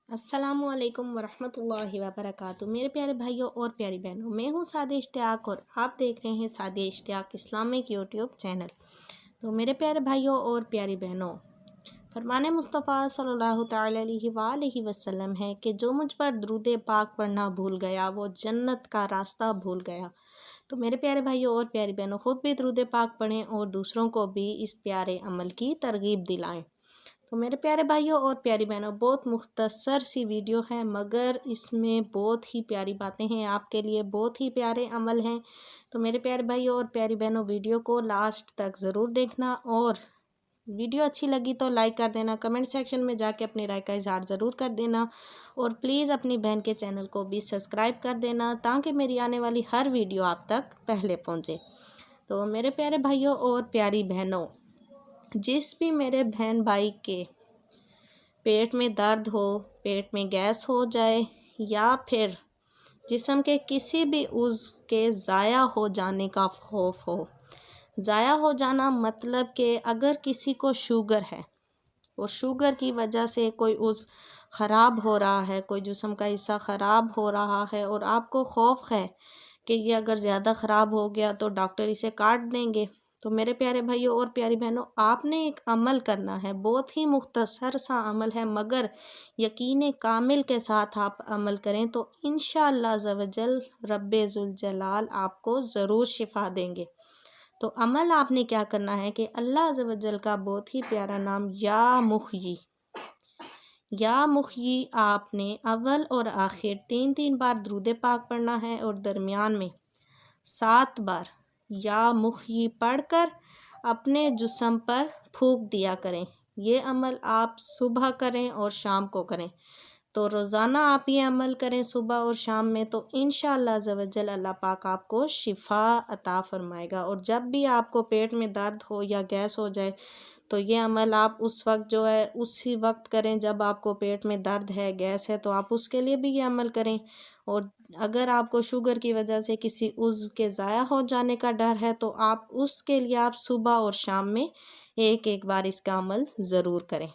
السلام علیکم ورحمۃ اللہ وبرکاتہ میرے پیارے بھائیوں اور پیاری بہنوں، میں ہوں سعدیہ اشتیاق اور آپ دیکھ رہے ہیں سعدیہ اشتیاق اسلامک یوٹیوب چینل۔ تو میرے پیارے بھائیوں اور پیاری بہنوں، فرمان مصطفیٰ صلی اللہ تعالی علیہ وآلہ وسلم ہے کہ جو مجھ پر درود پاک پڑھنا بھول گیا وہ جنت کا راستہ بھول گیا۔ تو میرے پیارے بھائیوں اور پیاری بہنوں، خود بھی درود پاک پڑھیں اور دوسروں کو بھی اس پیارے عمل کی ترغیب دلائیں۔ تو میرے پیارے بھائیوں اور پیاری بہنوں، بہت مختصر سی ویڈیو ہے مگر اس میں بہت ہی پیاری باتیں ہیں، آپ کے لیے بہت ہی پیارے عمل ہیں۔ تو میرے پیارے بھائیوں اور پیاری بہنوں، ویڈیو کو لاسٹ تک ضرور دیکھنا، اور ویڈیو اچھی لگی تو لائک کر دینا، کمنٹ سیکشن میں جا کے اپنی رائے کا اظہار ضرور کر دینا، اور پلیز اپنی بہن کے چینل کو بھی سبسکرائب کر دینا تاکہ میری آنے والی ہر ویڈیو آپ تک پہلے پہنچے۔ تو میرے پیارے بھائیوں اور پیاری بہنوں، جس بھی میرے بہن بھائی کے پیٹ میں درد ہو، پیٹ میں گیس ہو جائے، یا پھر جسم کے کسی بھی عضو کے ضائع ہو جانے کا خوف ہو، ضائع ہو جانا مطلب کہ اگر کسی کو شوگر ہے، وہ شوگر کی وجہ سے کوئی عضو خراب ہو رہا ہے، کوئی جسم کا حصہ خراب ہو رہا ہے، اور آپ کو خوف ہے کہ یہ اگر زیادہ خراب ہو گیا تو ڈاکٹر اسے کاٹ دیں گے، تو میرے پیارے بھائیوں اور پیاری بہنوں، آپ نے ایک عمل کرنا ہے، بہت ہی مختصر سا عمل ہے مگر یقین کامل کے ساتھ آپ عمل کریں تو انشاءاللہ عز و جل رب ذوالجلال آپ کو ضرور شفا دیں گے۔ تو عمل آپ نے کیا کرنا ہے کہ اللہ عز و جل کا بہت ہی پیارا نام یا محیی، یا محیی آپ نے اول اور آخر 3 بار درود پاک پڑھنا ہے، اور درمیان میں 7 بار یا محیی پڑھ کر اپنے جسم پر پھونک دیا کریں۔ یہ عمل آپ صبح کریں اور شام کو کریں، تو روزانہ آپ یہ عمل کریں صبح اور شام میں، تو انشاءاللہ عز و جل اللہ پاک آپ کو شفا عطا فرمائے گا۔ اور جب بھی آپ کو پیٹ میں درد ہو یا گیس ہو جائے تو یہ عمل آپ اس وقت جو ہے اسی وقت کریں جب آپ کو پیٹ میں درد ہے، گیس ہے، تو آپ اس کے لیے بھی یہ عمل کریں۔ اور اگر آپ کو شوگر کی وجہ سے کسی عضو کے ضائع ہو جانے کا ڈر ہے تو آپ اس کے لیے آپ صبح اور شام میں ایک بار اس کا عمل ضرور کریں۔